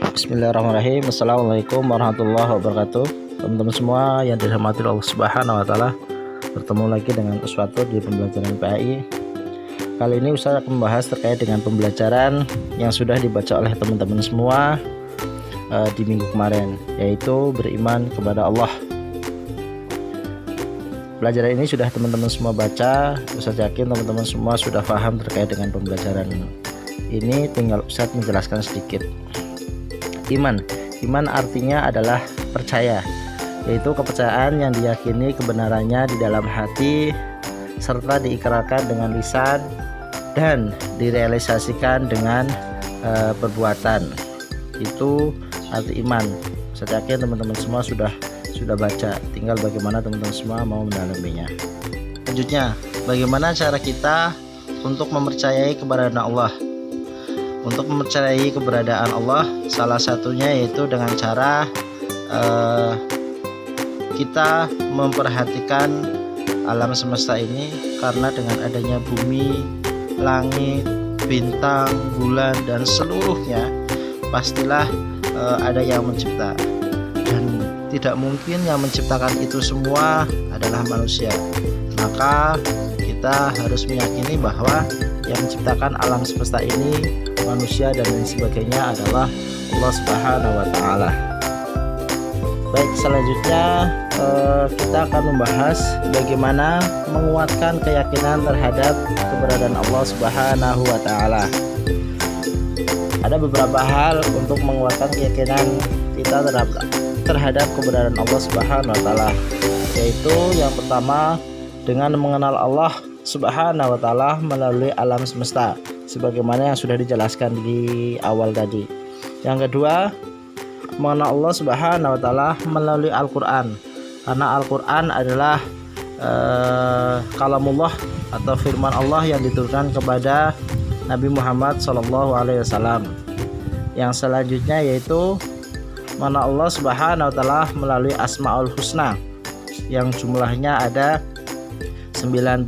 Bismillahirrahmanirrahim. Assalamualaikum warahmatullahi wabarakatuh. Teman-teman semua yang dirahmati Allah Subhanahu wa taala, bertemu lagi dengan Uswatu di pembelajaran PAI. Kali ini Ustaz akan membahas terkait dengan pembelajaran yang sudah dibaca oleh teman-teman semua di minggu kemarin, yaitu beriman kepada Allah. Pelajaran ini sudah teman-teman semua baca. Ustaz yakin teman-teman semua sudah paham terkait dengan pembelajaran ini, tinggal Ustaz menjelaskan sedikit. Iman artinya adalah percaya, yaitu kepercayaan yang diyakini kebenarannya di dalam hati serta diikrarkan dengan lisan dan direalisasikan dengan perbuatan. Itu arti iman. Saya yakin teman-teman semua sudah baca, tinggal bagaimana teman-teman semua mau mendalaminya. Selanjutnya, bagaimana cara kita untuk mempercayai keberadaan Allah? Untuk mempercayai keberadaan Allah, salah satunya yaitu dengan cara kita memperhatikan alam semesta ini, karena dengan adanya bumi, langit, bintang, bulan, dan seluruhnya pastilah ada yang mencipta, dan tidak mungkin yang menciptakan itu semua adalah manusia. Maka kita harus meyakini bahwa yang menciptakan alam semesta ini, manusia dan lain sebagainya, adalah Allah Subhanahu wa taala. Baik, selanjutnya kita akan membahas bagaimana menguatkan keyakinan terhadap keberadaan Allah Subhanahu wa taala. Ada beberapa hal untuk menguatkan keyakinan kita terhadap keberadaan Allah Subhanahu wa taala, yaitu yang pertama dengan mengenal Allah Subhanahu wa taala melalui alam semesta, sebagaimana yang sudah dijelaskan di awal tadi. Yang kedua, mengenal Allah Subhanahu wa taala melalui Al-Qur'an, karena Al-Qur'an adalah kalamullah atau firman Allah yang diturunkan kepada Nabi Muhammad SAW. Yang selanjutnya yaitu mengenal Allah Subhanahu wa taala melalui Asmaul Husna, yang jumlahnya ada 99.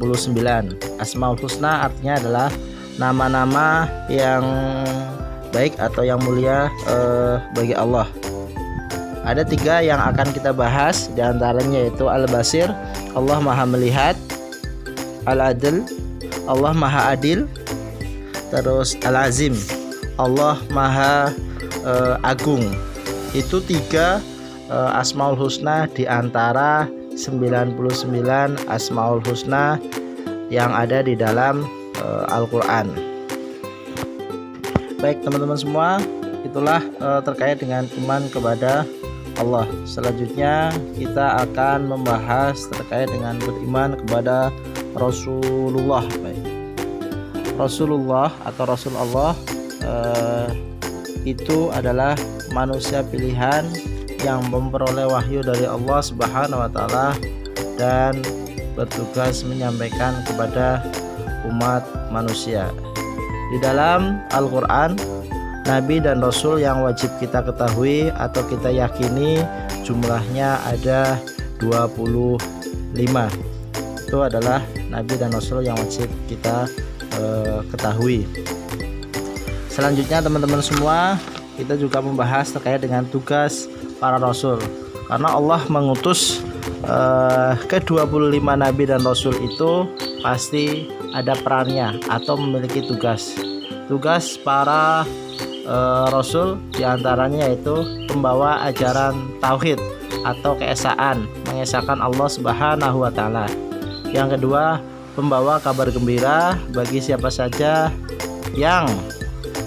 Asmaul Husna artinya adalah nama-nama yang baik atau yang mulia bagi Allah. Ada 3 yang akan kita bahas, diantaranya yaitu Al-Basir, Allah Maha Melihat; Al-Adil, Allah Maha Adil; terus Al-Azim, Allah Maha Agung. Itu 3 Asmaul Husna di antara 99 Asmaul Husna yang ada di dalam Al-Quran. Baik teman-teman semua, itulah terkait dengan iman kepada Allah. Selanjutnya kita akan membahas terkait dengan beriman kepada Rasulullah. Baik. Rasulullah atau Rasul Allah itu adalah manusia pilihan yang memperoleh wahyu dari Allah Subhanahu wa taala dan bertugas menyampaikan kepada umat manusia. Di dalam Al-Qur'an, nabi dan rasul yang wajib kita ketahui atau kita yakini jumlahnya ada 25. Itu adalah nabi dan rasul yang wajib kita ketahui. Selanjutnya teman-teman semua, kita juga membahas terkait dengan tugas para rasul, karena Allah mengutus ke-25 nabi dan rasul itu pasti ada perannya atau memiliki tugas. Tugas para rasul diantaranya yaitu membawa ajaran tauhid atau keesaan, mengesahkan Allah Subhanahu wa taala. Yang kedua, membawa kabar gembira bagi siapa saja yang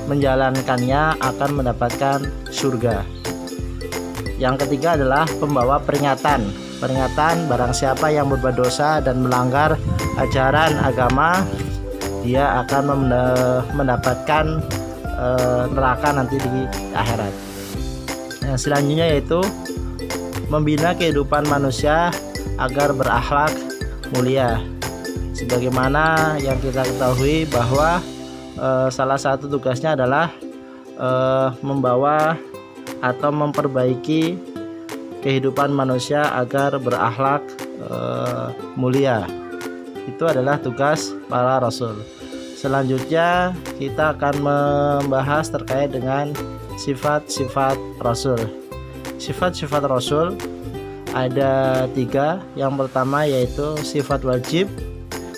menjalankannya akan mendapatkan surga. Yang ketiga adalah pembawa peringatan barang siapa yang berbuat dosa dan melanggar ajaran agama, dia akan mendapatkan neraka nanti di akhirat. Yang selanjutnya yaitu membina kehidupan manusia agar berakhlak mulia, sebagaimana yang kita ketahui bahwa salah satu tugasnya adalah membawa atau memperbaiki kehidupan manusia agar berakhlak mulia. Itu adalah tugas para rasul. Selanjutnya kita akan membahas terkait dengan sifat-sifat Rasul. Sifat-sifat Rasul ada 3. Yang pertama yaitu sifat wajib,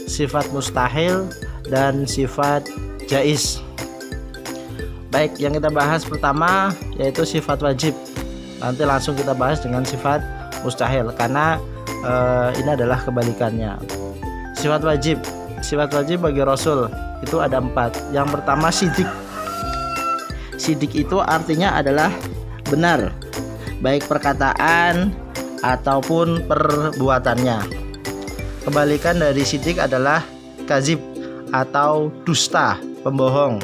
sifat mustahil, dan sifat jaiz. Baik, yang kita bahas pertama yaitu sifat wajib. Nanti langsung kita bahas dengan sifat mustahil karena ini adalah kebalikannya. Sifat wajib bagi Rasul itu ada 4. Yang pertama sidik. Sidik itu artinya adalah benar, baik perkataan ataupun perbuatannya. Kebalikan dari sidik adalah kazib atau dusta, pembohong.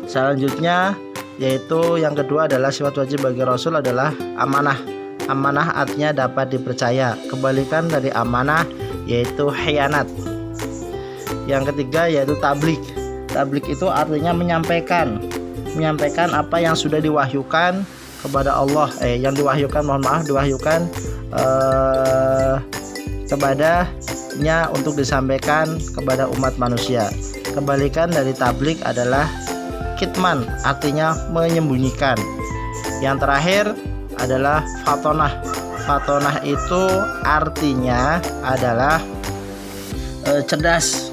Selanjutnya yaitu yang kedua adalah sifat wajib bagi Rasul adalah amanah. Amanah artinya dapat dipercaya. Kebalikan dari amanah yaitu khianat. Yang ketiga yaitu tablik. Tablik itu artinya menyampaikan apa yang sudah diwahyukan kepada Allah, diwahyukan kepadanya untuk disampaikan kepada umat manusia. Kebalikan dari tablik adalah kitman, artinya menyembunyikan. Yang terakhir adalah fatonah. Fatonah itu artinya adalah cerdas.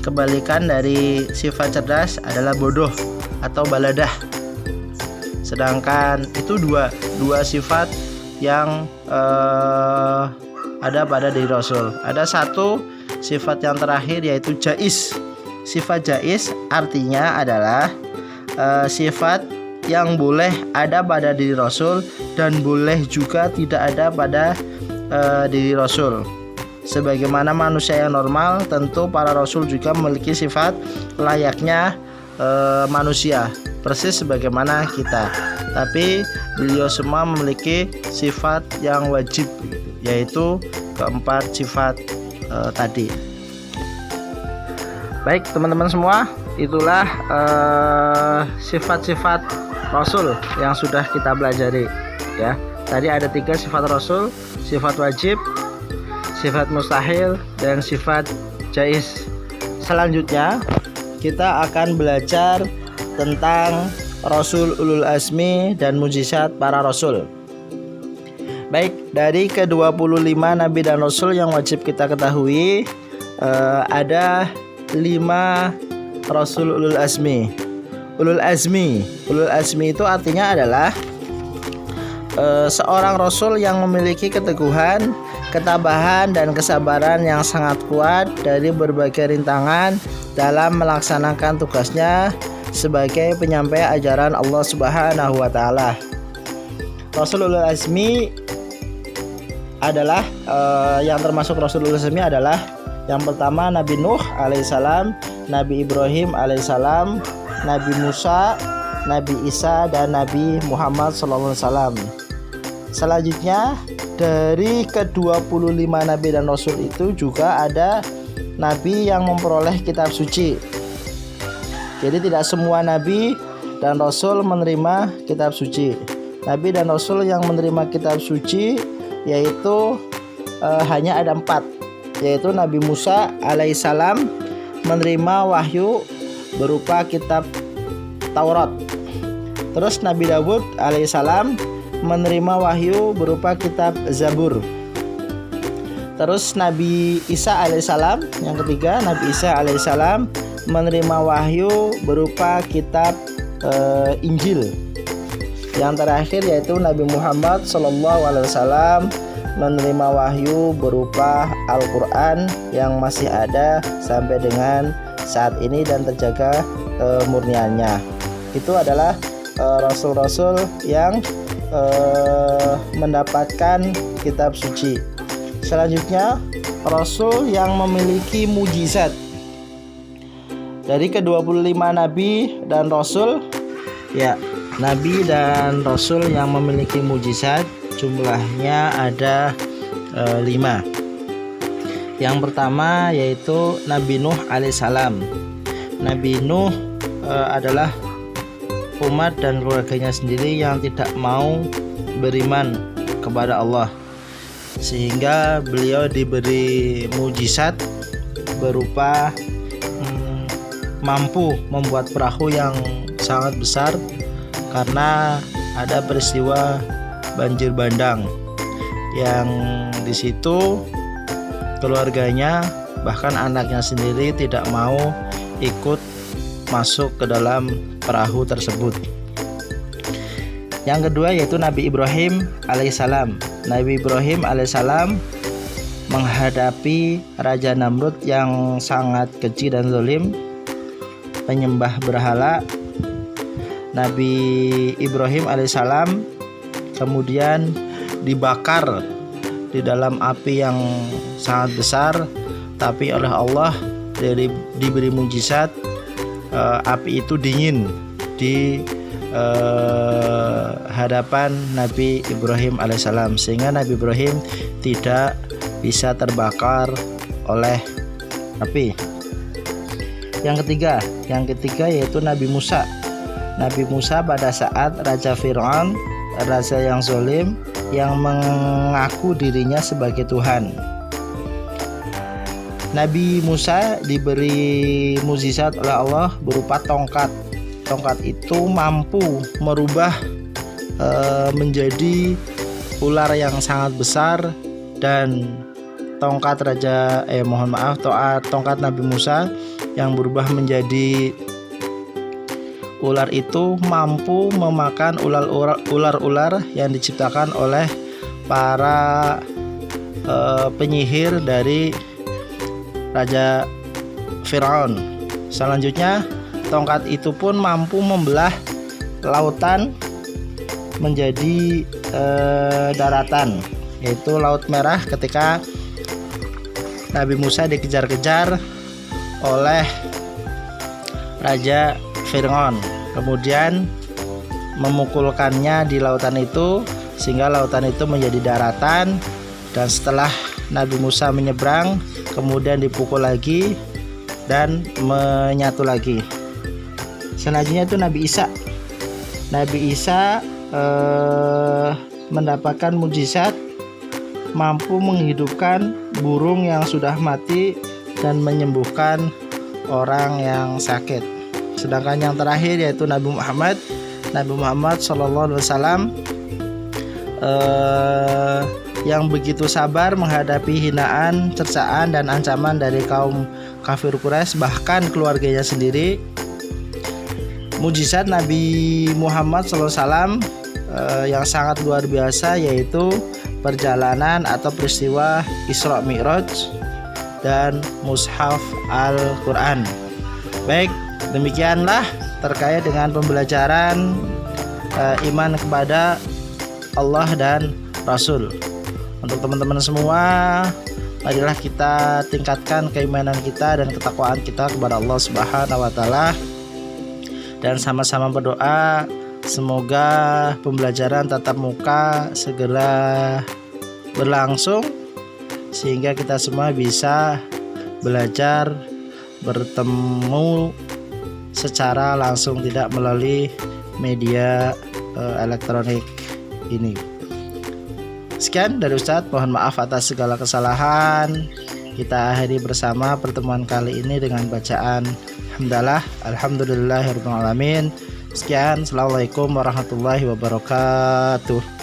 Kebalikan dari sifat cerdas adalah bodoh atau baladah. Sedangkan itu dua sifat yang ada pada diri Rasul. Ada satu sifat yang terakhir yaitu jaiz. Sifat jaiz artinya adalah sifat yang boleh ada pada diri Rasul dan boleh juga tidak ada pada diri Rasul. Sebagaimana manusia yang normal, tentu para Rasul juga memiliki sifat layaknya manusia, persis sebagaimana kita. Tapi beliau semua memiliki sifat yang wajib, yaitu keempat sifat tadi. Baik teman-teman semua, itulah sifat-sifat Rasul yang sudah kita pelajari ya. Tadi ada 3 sifat Rasul: sifat wajib, sifat mustahil, dan sifat jaiz. Selanjutnya kita akan belajar tentang Rasul ulul azmi dan mujizat para Rasul. Baik, dari ke-25 Nabi dan Rasul yang wajib kita ketahui, ada 5 Rasul ulul azmi. Ulul azmi itu artinya adalah seorang Rasul yang memiliki keteguhan, ketabahan, dan kesabaran yang sangat kuat dari berbagai rintangan dalam melaksanakan tugasnya sebagai penyampai ajaran Allah Subhanahu wa taala. Rasul ulul azmi adalah yang termasuk Rasul ulul azmi adalah yang pertama Nabi Nuh alaihissalam, Nabi Ibrahim alaihissalam, Nabi Musa, Nabi Isa, dan Nabi Muhammad SAW. Selanjutnya dari ke-25 Nabi dan Rasul itu juga ada Nabi yang memperoleh kitab suci. Jadi tidak semua Nabi dan Rasul menerima kitab suci. Nabi dan Rasul yang menerima kitab suci yaitu hanya ada 4, yaitu Nabi Musa alaihissalam menerima wahyu berupa kitab Taurat. Terus Nabi Dawud alaihissalam menerima wahyu berupa kitab Zabur. Terus Nabi Isa alaihissalam, yang ketiga Nabi Isa alaihissalam menerima wahyu berupa kitab Injil. Yang terakhir yaitu Nabi Muhammad SAW menerima wahyu berupa Al-Quran yang masih ada sampai dengan saat ini dan terjaga kemurniannya. Itu adalah rasul-rasul yang mendapatkan kitab suci. Selanjutnya rasul yang memiliki mujizat. Dari ke-25 nabi dan rasul, ya, nabi dan rasul yang memiliki mujizat jumlahnya ada 5. Yang pertama yaitu Nabi Nuh alaihissalam. Nabi Nuh adalah umat dan keluarganya sendiri yang tidak mau beriman kepada Allah, sehingga beliau diberi mujizat berupa mampu membuat perahu yang sangat besar karena ada peristiwa banjir bandang yang di situ keluarganya bahkan anaknya sendiri tidak mau ikut masuk ke dalam perahu tersebut. Yang kedua yaitu Nabi Ibrahim alaihissalam. Nabi Ibrahim alaihissalam menghadapi Raja Namrud yang sangat keji dan zalim, penyembah berhala. Nabi Ibrahim alaihissalam kemudian dibakar di dalam api yang sangat besar, tapi oleh Allah diberi mujizat, api itu dingin di hadapan Nabi Ibrahim alaihissalam, sehingga Nabi Ibrahim tidak bisa terbakar oleh api. Yang ketiga yaitu Nabi Musa. Nabi Musa pada saat Raja Fir'aun, raja yang zalim, yang mengaku dirinya sebagai Tuhan. Nabi Musa diberi mukjizat oleh Allah berupa tongkat. Tongkat itu mampu merubah menjadi ular yang sangat besar, dan tongkat tongkat Nabi Musa yang berubah menjadi ular itu mampu memakan ular-ular yang diciptakan oleh para penyihir dari Raja Fir'aun. Selanjutnya tongkat itu pun mampu membelah lautan menjadi daratan, yaitu Laut Merah ketika Nabi Musa dikejar-kejar oleh Raja Fir'aun, kemudian memukulkannya di lautan itu sehingga lautan itu menjadi daratan, dan setelah Nabi Musa menyeberang kemudian dipukul lagi dan menyatu lagi. Selanjutnya itu Nabi Isa. Nabi Isa mendapatkan mukjizat mampu menghidupkan burung yang sudah mati dan menyembuhkan orang yang sakit. Sedangkan yang terakhir yaitu Nabi Muhammad SAW yang begitu sabar menghadapi hinaan, cercaan, dan ancaman dari kaum kafir Quraisy, bahkan keluarganya sendiri. Mukjizat Nabi Muhammad SAW yang sangat luar biasa yaitu perjalanan atau peristiwa Isra Mi'raj dan Mushaf Al-Quran. Baik, demikianlah terkait dengan pembelajaran iman kepada Allah dan Rasul. Untuk teman-teman semua, marilah kita tingkatkan keimanan kita dan ketakwaan kita kepada Allah Subhanahu wa taala, dan sama-sama berdoa semoga pembelajaran tatap muka segera berlangsung sehingga kita semua bisa belajar bertemu secara langsung, tidak melalui media elektronik ini. Sekian dari Ustadz, mohon maaf atas segala kesalahan. Kita akhiri bersama pertemuan kali ini dengan bacaan hamdalah, alhamdulillahirabbil alamin. Sekian, assalamualaikum warahmatullahi wabarakatuh.